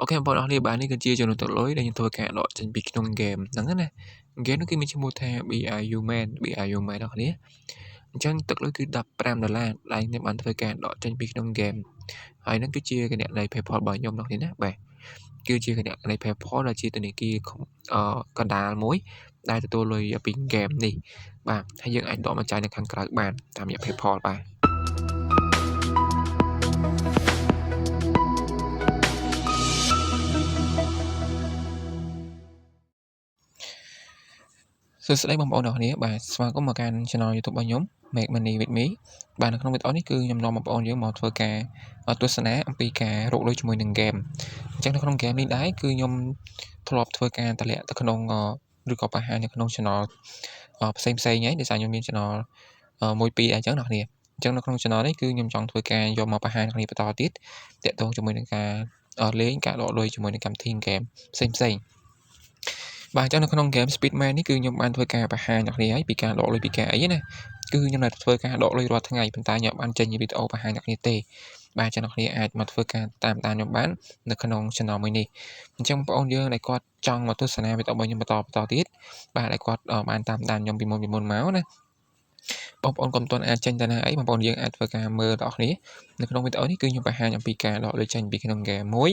អូខេបងប្អូនអរគ្នាបាទនេះគឺជាចំណុចទឹកលុយដែលខ្ញុំធ្វើការដកចេញពីក្នុងហ្គេមហ្នឹងណាហ្គេមនោះគឺមានឈ្មោះថា BRU Man បងប្អូនអញ្ចឹងទឹកលុយគឺ$15ដែលខ្ញុំបានធ្វើការដកចេញពីក្នុងហ្គេមហើយហ្នឹងគឺជាគណនី PayPal របស់ខ្ញុំបងប្អូនណាបាទគឺជាគណនី PayPal ដែលជាធនាគារកណ្ដាលមួយដែលទទួលលុយពីហ្គេមនេះបាទហើយយើងអាចដកមកចាយនៅខាងក្រៅបានតាមរយៈ PayPal បាទសួស្តីបងប្អូនអរគ្នាបាទស្វាគមន៍មកកាន់ Channel YouTube របស់ខ្ញុំ Make Money with Me បាទនៅក្នុងវីដេអូនេះគឺខ្ញុំនាំបងប្អូនយើងមកធ្វើការទស្សនាអំពីការរកលុយជាមួយនឹងហ្គេមអញ្ចឹងនៅក្នុងហ្គេមនេះដែរគឺខ្ញុំធ្លាប់ធ្វើការតម្លាក់ទៅក្នុងឬក៏បង្ហាញនៅក្នុង Channel ផ្សេងហើយដោយសារខ្ញុំមាន Channel 1 2អញ្ចឹងអ្នកគ្នាអញ្ចឹងនៅក្នុង Channel នេះគឺខ្ញុំចង់ធ្វើការយកមកបង្ហាញអ្នកគ្នាបន្តទៀតតាក់ទងជាមួយនឹងការលេងការដកលុយជាមួយនឹងកម្មវិធីហ្គេមផ្សេងបាទអញ្ចឹងនៅក្នុង game Speedman នេះគឺខ្ញុំបានធ្វើការបង្ហាញអ្នកគ្នាហើយពីការដកលុយពីការអីណាគឺខ្ញុំបានធ្វើការដកលុយរាល់ថ្ងៃប៉ុន្តែខ្ញុំបានចេញវីដេអូបង្ហាញអ្នកគ្នាទេបាទចឹងអ្នកគ្នាអាចមកធ្វើការតាមដានខ្ញុំបាននៅក្នុង channel មួយនេះអញ្ចឹងបងប្អូនយើងដែលគាត់ចង់មកទស្សនាវីដេអូរបស់ខ្ញុំបន្តទៀតបាទដែលគាត់បានតាមដានខ្ញុំពីមុនមកណាបងប្អូនកុំទាន់អាចចេញតាណាអីបងប្អូនយើងអាចធ្វើការមើលដល់គ្នានៅក្នុងវីដេអូនេះគឺខ្ញុំបង្ហាញអំពីការដកលុយចេញពីក្នុង game មួយ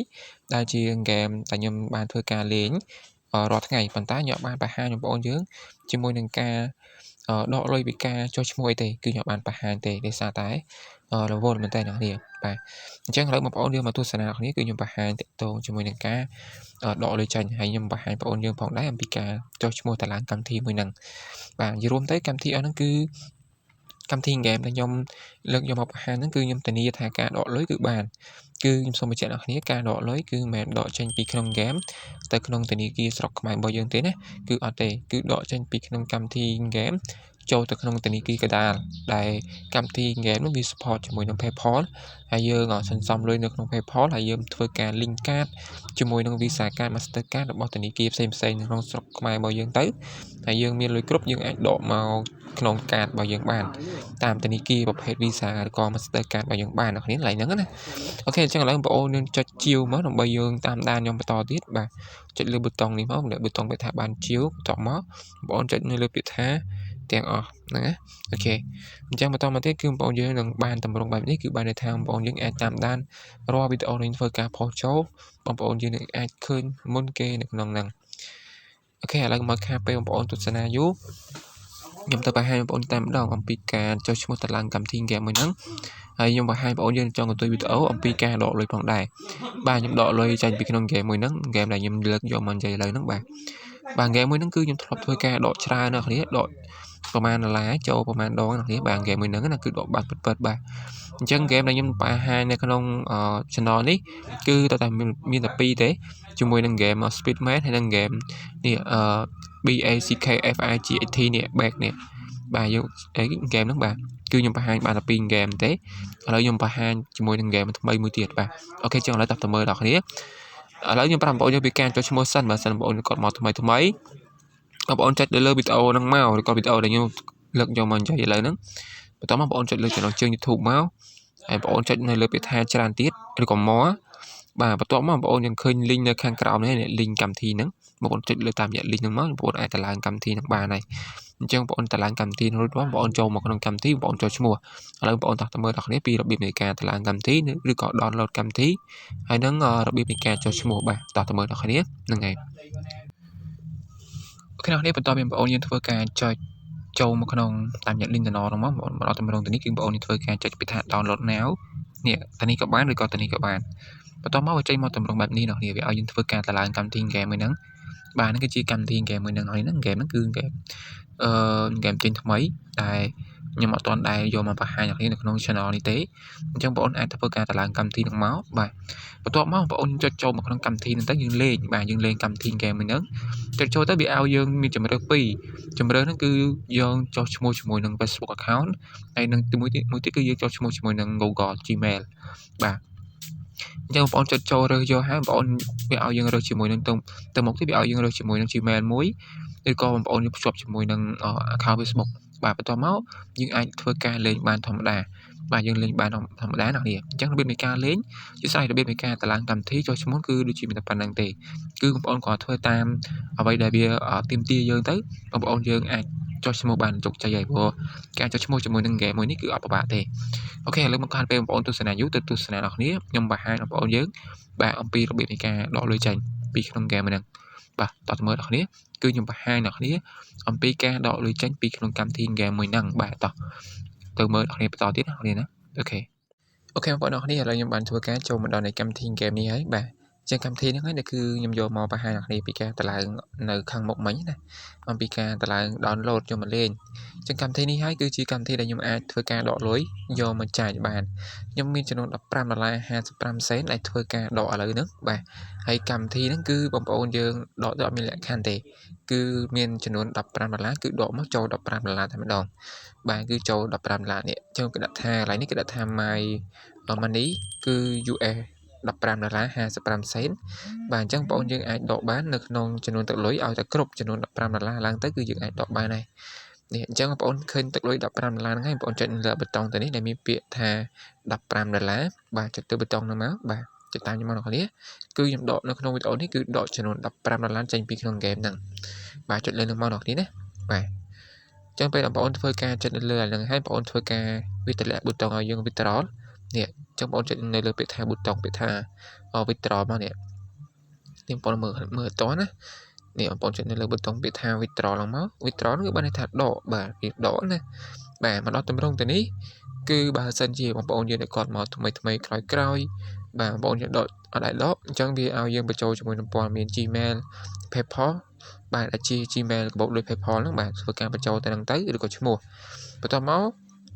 ដែលជា game ដែលខ្ញុំបានធ្វើការលេងរាល់ថ្ងៃប៉ុន្តែខ្ញុំបានបង្ហាញបងប្អូនយើងជាមួយនឹងការដកលុយពីការចុះឈ្មោះអីទេគឺខ្ញុំបានបង្ហាញទេដោយសារតែរវល់មែនតើអ្នកនាងបាទអញ្ចឹងឥឡូវបងប្អូនយើងមកទស្សនាគ្នាគឺខ្ញុំបង្ហាញតាក់ទងជាមួយនឹងការដកលុយចេញហើយខ្ញុំបង្ហាញបងប្អូនយើងផងដែរអំពីការចុះឈ្មោះតារាងកម្មវិធីមួយហ្នឹងបាទនិយាយរួមទៅកម្មវិធីអស់ហ្នឹងគឺកម្មវិធីហ្គេមដែលខ្ញុំលើកយកមកបង្ហាញហ្នឹងគឺខ្ញុំធានាថាការដកលុយគឺបានគឺខ្ញុំសូមបញ្ជាក់អ្នកគ្នាការដកលុយគឺមិនមែនដកចេញពីក្នុងហ្គេមទៅក្នុងធនាគារស្រុកខ្មែររបស់យើងទេណាគឺអត់ទេគឺដកចេញពីក្នុងកម្មវិធីហ្គេមចូលទៅក្នុងធនាគារកណ្ដាលដែលកម្មវិធីហ្គេមនោះវា support ជាមួយនឹង PayPal ហើយយើងសន្សំលុយនៅក្នុង PayPal ហើយយើងធ្វើការ link card ជាមួយនឹង Visa Card Mastercard របស់ធនាគារផ្សេងៗនៅក្នុងស្រុកខ្មែររបស់យើងទៅហើយយើងមានលុយគ្រប់យើងអាចដកមកក្នុងកាតរបស់យើងបានតាមធនាគារប្រភេទ Visa ឬក៏ Mastercard របស់យើងបានអ្នកនាងកន្លែងហ្នឹងណាអូខេអញ្ចឹងឥឡូវបងប្អូនយើងចុចជាវមកដើម្បីយើងតាមដានខ្ញុំបន្តទៀតបាទចុចលើប៊ូតុងនេះមកលើប៊ូតុងពាក្យថាបានជាវបន្តមកបងប្អូនចុចនៅលើពាក្យថាទាំងអស់ហ្នឹងណាអូខេអញ្ចឹងបន្តមកទៀតគឺបងប្អូនយើងនឹងបានតម្រង់បែបនេះគឺបានន័យថាបងប្អូនយើងអាចតាមដានរាល់វីដេអូដែលធ្វើការផុសចូលបងប្អូនយើងនឹងអាចឃើញមុនគេនៅក្នុងហ្នឹងអូខេឥឡូវមកខាពេលបងប្អូនទស្សនាយូរខ្ញុំទៅបង្ហាញបងប្អូនតែម្ដងអំពីការចុះឈ្មោះតឡើងកម្មវិធីហ្គេមមួយហ្នឹងហើយខ្ញុំបង្ហាញបងប្អូនយើងចង់កន្ទុយវីដេអូអំពីការដកលុយផងដែរបាទខ្ញុំដកលុយចេញពីក្នុងហ្គេមមួយហ្នឹងហ្គេមដែលខ្ញុំលើកយកមកនិយាយឥឡូវហ្នឹងបាទហ្គេមមួយហ្នឹងគឺខ្ញុំធ្លាប់ធ្វើការដកច្រើនណាស់គ្នាដកប្រហែលដុល្លារចូលប្រហែលដងណាគ្នាបាទហ្គេមមួយហ្នឹងណាគឺដកបាត់ពិតៗបាទអញ្ចឹងហ្គេមដែលខ្ញុំបង្ហាញនៅក្នុង channel នេះគឺតើតែមានតែ2ទេជាមួយនឹងហ្គេម Speedman ហើយនិងហ្គេមនេះBACKFIGT នេះ back នេះបាទយើងហ្គេមហ្នឹងបាទគឺខ្ញុំបង្ហាញបានតែ2ហ្គេមទេឥឡូវខ្ញុំបង្ហាញជាមួយនឹងហ្គេមថ្មីមួយទៀតបាទអូខេចឹងឥឡូវតាមទៅមើលដល់គ្នាឥឡូវខ្ញុំប្រាប់បងប្អូនយើងពីការចុះឈ្មោះសិនបើសិនបងប្អូនគាត់មកថ្មីបងប្អូនចុចទៅលើវីដេអូហ្នឹងមកឬក៏វីដេអូដែលខ្ញុំលើកយកមកនិយាយឥឡូវហ្នឹងបន្តមកបងប្អូនចុចលើចំណងជើង YouTube មកហើយបងប្អូនចុចនៅលើពាក្យថាច្រើនទៀតឬក៏ more បាទបន្ទាប់មកបងប្អូនយើងឃើញ link នៅខាងក្រោមនេះ link កម្មវិធីហ្នឹងបងប្អូនចុចលើតាមរយៈ link ហ្នឹងមកបងប្អូនអាចតឡើងកម្មវិធីហ្នឹងបានហើយអញ្ចឹងបងប្អូនតឡើងកម្មវិធីរួចបងប្អូនចូលមកក្នុងកម្មវិធីបងប្អូនចូលឈ្មោះឥឡូវបងប្អូនតោះទៅមើលដល់គ្នាពីរបៀបនៃការតឡើងកម្មវិធីឬក៏ download កម្មវិធីហើយនឹងរបៀបនៃការចូលឈ្មោះបាទតោះទៅមើលដល់គ្នាហ្នឹងហើយអូខេអ្នកបន្តបងប្អូនយើងធ្វើការចុចចូលមកក្នុងតាមរយៈ link តំណហ្នឹងមកបងប្អូនមកដល់តម្រងទៅនេះគឺបងប្អូនធ្វើការចុចពីថា download now នេះតានេះក៏បានឬក៏តានេះក៏បានបន្តមកចេញមកតម្រងបែបនេះអ្នកនាងវាឲ្យយើងធ្វើការតឡើងកម្មវិធីហ្គេមមួយហ្នឹងបាទហ្នឹងគឺជាកម្មវិធីហ្គេមមួយហ្នឹងហើយហ្នឹងហ្គេមហ្នឹងគឺហ្គេមហ្គេមចេញថ្មីដែលខ្ញុំអត់ទាន់ដែរយកមកបង្ហាញអ្នកនាងនៅក្នុង channel នេះទេអញ្ចឹងបងប្អូនអាចធ្វើការតឡើងកម្មវិធីហ្នឹងមកបាទបន្ទាប់មកបងប្អូនចុចចូលមកក្នុងកម្មវិធីហ្នឹងទៅយើងលេងបាទយើងលេងកម្មវិធីហ្គេមមួយហ្នឹងចុចចូលទៅវាឲ្យយើងមានជម្រើស2ជម្រើសហ្នឹងគឺយើងចុះឈ្មោះជាមួយនឹង Facebook account ហើយនឹងមួយទៀតគឺយើងចុះឈ្មោះជាមួយនឹង Google Gmail បាទអញ្ចឹងបងប្អូនចុចចូលរើសយកហើយបងប្អូនវាឲ្យយើងរើសជាមួយនឹងទៅមុខទៀតវាឲ្យយើងរើសជាមួយនឹង Gmail មួយឬក៏បងប្អូនភ្ជាប់ជាមួយនឹង account Facebook បាទបន្ទាប់មកយើងអាចធ្វើការលេងបានធម្មតា បាទយើងលេងបានធម្មតាអ្នកនាងអញ្ចឹងរបៀបនៃការលេងជាស្រ័យរបៀបនៃការតឡើងកម្មវិធីចុះឈ្មោះគឺដូចជាមានតែប៉ុណ្្នឹងទេគឺបងប្អូនគាត់ធ្វើតាមអ្វីដែលវាទាមទារយើងទៅបងប្អូនយើងអាចចុះឈ្មោះបានជោគជ័យហើយព្រោះការចុះឈ្មោះជាមួយនឹងហ្គេមមួយនេះគឺអត់ពិបាកទេអូខេឥឡូវមកកាន់ពេលបងប្អូនទស្សនាយូរទៅទស្សនាដល់គ្នាខ្ញុំបង្ហាញបងប្អូនយើងបាទអំពីរបៀបនៃការដកលុយចេញពីក្នុងហ្គេមហ្នឹងបាទតោះទៅមើលដល់គ្នាគឺខ្ញុំបង្ហាញដល់គ្នាអំពីការដកលុយចេញពីក្នុងកម្មវិធីហ្គេមមួយហ្នឹងបាទតោះទៅមើលដល់គ្នាបន្តទៀតណាគ្នាណាអូខេបងប្អូនអរគ្នាឥឡូវខ្ញុំបានធ្វើការចូលមកដល់នៃកម្មវិធីហ្គេមនេះហើយបាទចឹងកម្មវិធីហ្នឹងហើយគឺខ្ញុំយកមកបង្ហាញដល់គ្នាពីការតឡើងនៅខាងមុខមិញណាអំពីការតឡើង download យកមកលេងចឹងកម្មវិធីនេះហើយគឺជាកម្មវិធីដែលខ្ញុំអាចធ្វើការដកលុយយកមកចាយបានខ្ញុំមានចំនួន$15.55សេនដែលធ្វើការដកឥឡូវហ្នឹងបាទហើយកម្មវិធីហ្នឹងគឺបងប្អូនយើងដកទៅអត់មានលក្ខខណ្ឌទេគឺមានចំនួន$15គឺដកមកចូល$15តែម្ដងបាទគឺចូល$15នេះចឹងគេដាក់ថាកន្លែងនេះគេដាក់ថា my money គឺ US $15.55សេនបាទអញ្ចឹងបងប្អូនយើងអាចដកបាននៅក្នុងចំនួនទឹកលុយឲ្យតែគ្រប់ចំនួន$15ឡើងទៅគឺយើងអាចដកបានហើយនេះអញ្ចឹងបងប្អូនឃើញទឹកលុយ$15ហ្នឹងហើយបងប្អូនចុចលើប៊ូតុងទៅនេះដែលមានពាក្យថា$15បាទចុចទៅប៊ូតុងហ្នឹងមកបាទចុចតាមខ្ញុំមកអ្នកនាងគឺខ្ញុំដកនៅក្នុងវីដេអូនេះគឺដកចំនួន$15ចេញពីក្នុងហ្គេមហ្នឹងបាទចុចលើនឹងមកអ្នកនាងណាបាទចឹងពេលបងប្អូនធ្វើការចុចនៅលើហ្នឹងហើយបងប្អូនធ្វើការវាតម្លាក់ប៊ូតុងឲ្យយើង withdraw នេះចឹងបងប្អូនចុចនៅលើពាក្យថាប៊ូតុងពាក្យថា withdraw មកនេះបងប្អូនមើលអត់តណានេះបងប្អូនចុចនៅលើប៊ូតុងពាក្យថា withdraw ឡើងមក withdraw គឺបានន័យថាដកបាទវាដកណាបាទមកដល់តម្រងទៅនេះគឺបើសិនជាបងប្អូនយើងគាត់មកថ្មីក្រោយបាទបងប្អូនយើងដកអត់ដែរដកអញ្ចឹងវាឲ្យយើងបញ្ចូលជាមួយនឹងព័ត៌មាន Gmail PayPal បាទអាចជា Gmail កាបូបលុយ PayPal ហ្នឹងបាទធ្វើការបញ្ចូលទៅនឹងទៅឬក៏ឈ្មោះបន្ទាប់មក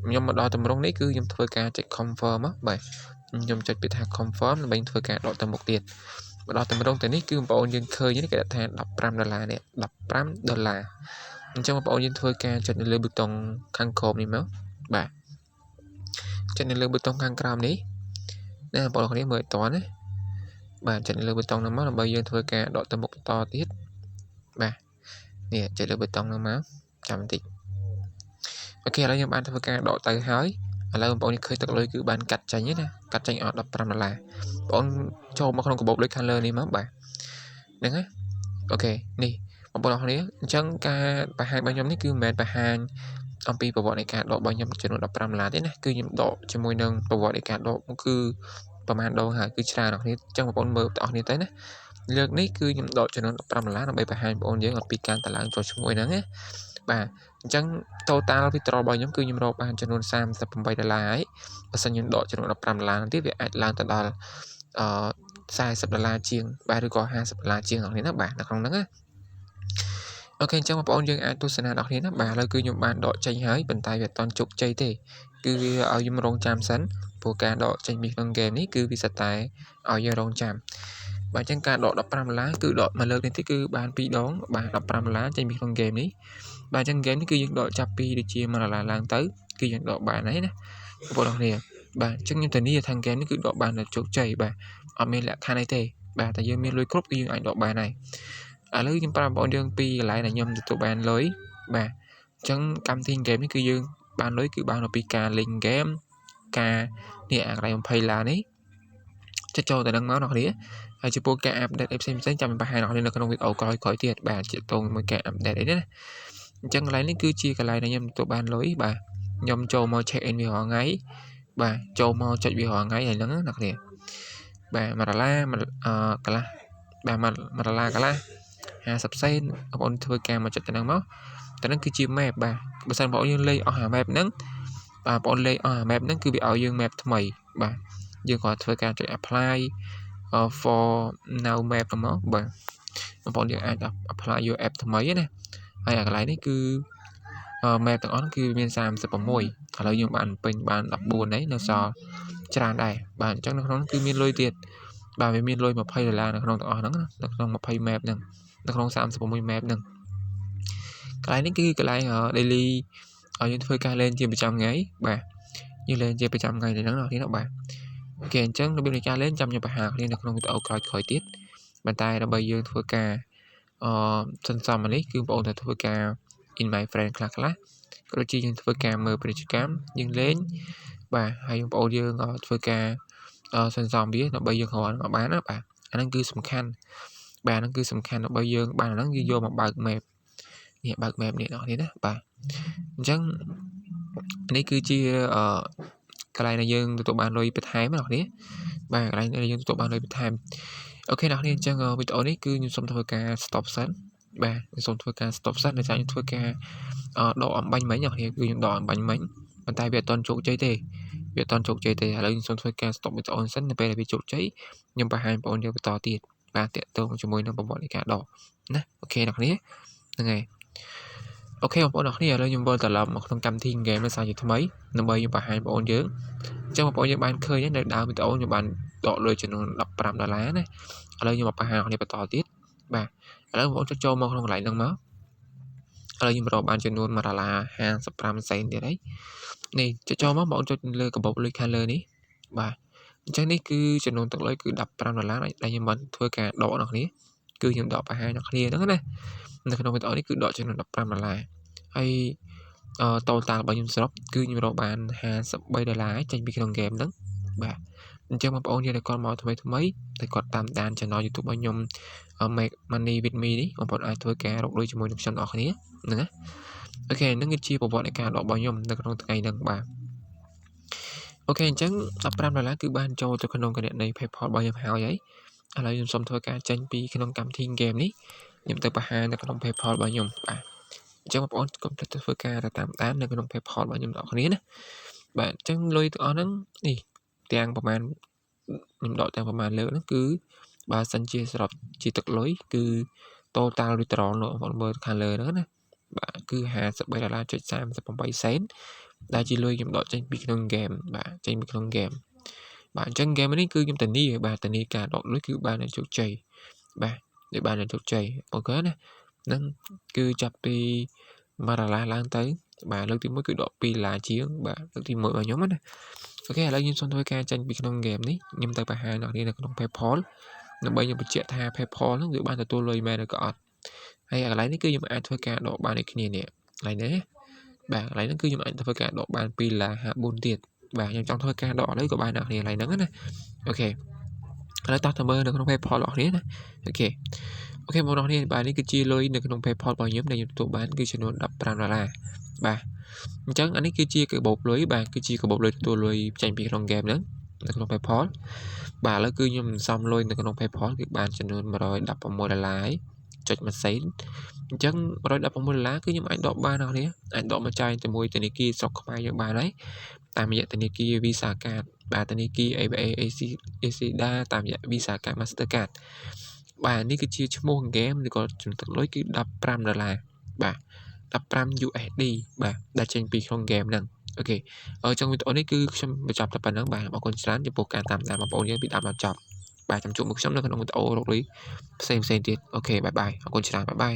ខ្ញុំមកដល់តម្រងនេះគឺខ្ញុំធ្វើការចុច confirm បាទខ្ញុំចុចពាក្យថា confirm ដើម្បីធ្វើការដកទៅមុខទៀតមកដល់តម្រងទៅនេះគឺបងប្អូនយើងឃើញនេះគេដាក់ថា$15នេះ$15អញ្ចឹងបងប្អូនយើងធ្វើការចុចនៅលើប៊ូតុងខាងក្រោមនេះមកបាទចុចនៅលើប៊ូតុងខាងក្រោមនេះណាបងប្អូនគ្នាមើលអត់តណាបាទចុចនៅលើប៊ូតុងហ្នឹងមកដើម្បីយើងធ្វើការដកទៅមុខបន្តទៀតបាទនេះចុចលើប៊ូតុងហ្នឹងមកចាំបន្តិចអូខេឥឡូវខ្ញុំបានធ្វើការដកទៅហើយឥឡូវបងប្អូនឃើញទឹកលុយគឺបានកាត់ចេញណាកាត់ចេញអស់$15បងប្អូនចូលមកក្នុងកាបូបលុយខាងលើនេះមកបាទហ្នឹងណាអូខេនេះបងប្អូនអរគ្នាអញ្ចឹងការបង្ហាញរបស់ខ្ញុំនេះគឺមិនមែនបង្ហាញអំពីប្រវត្តិនៃការដករបស់ខ្ញុំចំនួន$15ទេណាគឺខ្ញុំដកជាមួយនឹងប្រវត្តិនៃការដកគឺប្រហែលដងហើយគឺច្រើនអ្នកគ្នាអញ្ចឹងបងប្អូនមើលទាំងអស់គ្នាទៅណាលើកនេះគឺខ្ញុំដកចំនួន$15ដើម្បីបង្ហាញបងប្អូនយើងអំពីការតឡើងចូលឈ្មោះហ្នឹងណាបាទអញ្ចឹង total withdrawal របស់ខ្ញុំគឺខ្ញុំរកបានចំនួន$38ហើយបើសិនខ្ញុំដកចំនួន$15ទៀតវាអាចឡើងទៅដល់$40ជាងបាទឬក៏$50ជាងអ្នកនេះណាបាទនៅក្នុងហ្នឹងណាអូខេអញ្ចឹងបងប្អូនយើងអាចទស្សនាដល់គ្នាណាបាទឥឡូវគឺខ្ញុំបានដកចេញហើយប៉ុន្តែវាអត់ទាន់ជោគជ័យទេគឺវាឲ្យខ្ញុំរងចាំសិនព្រោះការដកចេញពីក្នុងហ្គេមនេះគឺវាសិតតែឲ្យយើងរងចាំបាទអញ្ចឹងការដក$15គឺដកមកលើកនេះទីគឺបាន2ដងបាទ$15ចេញពីក្នុងហ្គេមនេះបាទអញ្ចឹងហ្គេមនេះគឺយើងដកចាប់ពីដូចជា$1ឡើងទៅគឺយើងដកបានហើយណាបងប្អូនគ្នាបាទអញ្ចឹងខ្ញុំធានាថាហ្គេមនេះគឺដកបានដល់ជោគជ័យបាទអត់មានលក្ខខណ្ឌអីទេបាទតែយើងមានលុយគ្រប់គឺយើងអាចដកបានហើយឥឡូវខ្ញុំប្រាប់បងប្អូនយើងពីកន្លែងដែលខ្ញុំទទួលបានលុយបាទអញ្ចឹងកម្មវិធីហ្គេមនេះគឺយើងបានលុយគឺបានពីការលេងហ្គេមការនេះអាកន្លែង$20នេះចុចចូលទៅនឹងមកអ្នកនាងហើយចំពោះការអាប់ដេតអីផ្សេងចាំបង្ហាញអ្នកនាងនៅក្នុងវីដេអូក្រោយៗទៀតបាទជាតងមួយការអាប់ដេតអីណាអញ្ចឹងកន្លែងនេះគឺជាកន្លែងដែលខ្ញុំទទួលបានលុយបាទខ្ញុំចូលមក check in វារាល់ថ្ងៃបាទចូលមកចុចវារាល់ថ្ងៃហើយហ្នឹងណាអ្នកនាងបាទ$1កន្លះបាទ$1កន្លះ50សេនបងប្អូនធ្វើការមកចុចទៅហ្នឹងមកតែហ្នឹងគឺជា map បាទបើសិនបងប្អូនយើងលេងអស់អា map ហ្នឹងបាទបងប្អូនលេងអស់អា map ហ្នឹងគឺវាឲ្យយើង map ថ្មីបាទយើងគាត់ធ្វើការចុច apply for now map ហ្នឹងមកបាទបងប្អូនយើងអាច apply យក app ថ្មីណាហើយអាកន្លែងនេះគឺmap ទាំងអស់គឺមាន36ឥឡូវយើងបានពេញបាន14ហើយនៅសល់ច្រើនដែរបាទអញ្ចឹងនៅក្នុងគឺមានលុយទៀតបាទវាមានលុយ$20នៅក្នុងទាំងអស់ហ្នឹងនៅក្នុង20 map ហ្នឹងនៅក្នុង36 map ហ្នឹងកន្លែងនេះគឺកន្លែង daily ឲ្យយើងធ្វើការលេងជាប្រចាំថ្ងៃបាទយើងលេងជាប្រចាំថ្ងៃហ្នឹងអ្នកនាងបាទអូខេអញ្ចឹងរបៀបនៃការលេងចាំខ្ញុំបង្ហាញគ្នានៅក្នុងវីដេអូក្រោយៗទៀតប៉ុន្តែដើម្បីយើងធ្វើការសន្សំអានេះគឺបងប្អូនត្រូវធ្វើការ in my friend ខ្លះក៏ដូចជាយើងធ្វើការមើលពាណិជ្ជកម្មយើងលេង បាទហើយបងប្អូនយើងធ្វើការសន្សំវាដើម្បីយើងរកមកបានណាបាទអាហ្នឹងគឺសំខាន់បាទហ្នឹងគឺសំខាន់ដើម្បីយើងបានអាហ្នឹងគឺយកមកបើក map នេះបើក map នេះអ្នកនរណាបាទអញ្ចឹងនេះគឺជាកន្លែងដែលយើងទទួលបានលុយបន្ថែមណាអ្នកបាទកន្លែងដែលយើងទទួលបានលុយបន្ថែមអូខេអ្នកនាងអញ្ចឹងវីដេអូនេះគឺខ្ញុំសូមធ្វើការ stop សិនបាទខ្ញុំសូមធ្វើការ stop សិនដោយសារខ្ញុំធ្វើការដកអំបញ្ញមិញអ្នកនាងគឺខ្ញុំដកអំបញ្ញមិញប៉ុន្តែវាអត់ទាន់ជោគជ័យទេវាអត់ទាន់ជោគជ័យទេឥឡូវខ្ញុំសូមធ្វើការ stop វីដេអូសិននៅពេលដែលវាជោគជ័យខ្ញុំបង្ហាញបងប្អូនយើងបន្តទៀតបាទតាក់ទងជាមួយនឹងប្រវត្តិនៃការដកណាអូខេអ្នកនាងហ្នឹងហើយអូខេបងប្អូនអ្នកនាងឥឡូវខ្ញុំវិលត្រឡប់មកក្នុងកម្មវិធី game នេះសារជាថ្មីដើម្បីខ្ញុំបង្ហាញបងប្អូនយើងអញ្ចឹងបងប្អូនយើងបានឃើញនៅដើមវីដេអូខ្ញុំបានដកលុយចំនួន$15ណាឥឡូវខ្ញុំមកបង្ហាញអ្នកនាងបន្តទៀតបាទឥឡូវបងប្អូនចូលមកក្នុងកន្លែងហ្នឹងមកឥឡូវខ្ញុំរកបានចំនួន$1.55សេនទៀតហើយនេះចូលមកបងប្អូនចុចលើកាបូបលុយខាងលើនេះបាទអញ្ចឹងនេះគឺចំនួនទឹកលុយគឺ$15ដែលខ្ញុំបានធ្វើការដកអ្នកនាងគឺខ្ញុំដកបង្ហាញអ្នកនាងហ្នឹងណានៅក្នុងវីដេអូនេះគឺដកចំនួន$15ហើយtotal របស់ខ្ញុំសរុបគឺខ្ញុំរកបាន$53ចេញពីក្នុង game ហ្នឹងបាទអញ្ចឹងបងប្អូនយើងដែលគាត់មកថ្មីតែគាត់តាមដាន channel YouTube របស់ខ្ញុំ Make Money with Me នេះបងប្អូនអាចធ្វើការរកលុយជាមួយនឹងខ្ញុំទាំងអស់គ្នាហ្នឹងណាអូខេហ្នឹងគឺជាប្រវត្តិនៃការដករបស់ខ្ញុំនៅក្នុងថ្ងៃហ្នឹងបាទអូខេអញ្ចឹង$15គឺបានចូលទៅក្នុងគណនី PayPal របស់ខ្ញុំហើយឥឡូវខ្ញុំសូមធ្វើការចេញពីក្នុងកម្មវិធី game នេះខ្ញុំទៅបង្ហាញនៅក្នុង PayPal របស់ខ្ញុំបាទអញ្ចឹងបងប្អូនកុំភ្លេចទៅធ្វើការតាមដាននៅក្នុង PayPal របស់ខ្ញុំទាំងអស់គ្នាណាបាទអញ្ចឹងលុយទាំងអស់ហ្នឹងនេះទាំងប្រហែលខ្ញុំដកទាំងប្រហែលលើហ្នឹងគឺបើសិនជាសរុបជាទឹកលុយគឺ total withdrawal បងប្អូនមើលខាងលើហ្នឹងណាបាទគឺ$53.38សេនដែលជាលុយខ្ញុំដកចេញពីក្នុង game បាទចេញពីក្នុង game បាទអញ្ចឹង game នេះគឺខ្ញុំធានាបាទធានាការដកលុយគឺបានជោគជ័យបាទវាបានជោគជ័យអូខេណាហ្នឹងគឺចាប់ពី$1ឡើងទៅបាទលើកទី1គឺដក$2ជាងបាទលើកទី1របស់ខ្ញុំណាអូខេឥឡូវខ្ញុំសូមធ្វើការចេញពីក្នុង game នេះខ្ញុំទៅបង្ហាញអ្នកនាងនៅក្នុង PayPal ដើម្បីខ្ញុំបញ្ជាក់ថា PayPal ហ្នឹងវាបានទទួលលុយមែនឬក៏អត់ហើយកន្លែងនេះគឺខ្ញុំអាចធ្វើការដកបានដូចគ្នានេះកន្លែងនេះបាទកន្លែងហ្នឹងគឺខ្ញុំអាចធ្វើការដកបាន$2.54ទៀតបាទខ្ញុំចង់ធ្វើការដកឥឡូវក៏បានអ្នកនាងកន្លែងហ្នឹងណាអូខេឥឡូវតោះទៅមើលនៅក្នុង PayPal របស់គ្នាណាអូខេបងប្អូននេះបាទនេះគឺជាលុយនៅក្នុង PayPal របស់ខ្ញុំដែលខ្ញុំទទួលបានគឺចំនួន$15បាទអញ្ចឹងអានេះគឺជាកាបូបលុយបាទគឺជាកាបូបលុយទទួលលុយចេញពីក្នុង game ហ្នឹងនៅក្នុង PayPal បាទឥឡូវគឺខ្ញុំសំលុយនៅក្នុង PayPal គឺបានចំនួន$116.1សេនអញ្ចឹង$116គឺខ្ញុំអាចដកបានអ្នកនាងអាចដកមកចាយជាមួយធនាគារស្រុកខ្មែរយើងបានហើយតាមរយៈធនាគារ Visa Card បាទធនាគារ ABA ACDA តាមរយៈ Visa Card Mastercard បាទនេះគឺជាឈ្មោះ game ឬក៏ចំនួនទឹកលុយគឺ$15បាទ$15 USD បាទដែលចេញពីក្នុង game ហ្នឹងអូខេចុងវីដេអូនេះគឺខ្ញុំបញ្ចប់តែប៉ុណ្្នឹងបាទអរគុណច្រើនចំពោះការតាមដានបងប្អូនយើងពីដើមដល់ចប់បាទចាំជួបមកខ្ញុំនៅក្នុងវីដេអូរកលុយផ្សេងទៀតអូខេបាយបាយអរគុណច្រើនបាយបាយ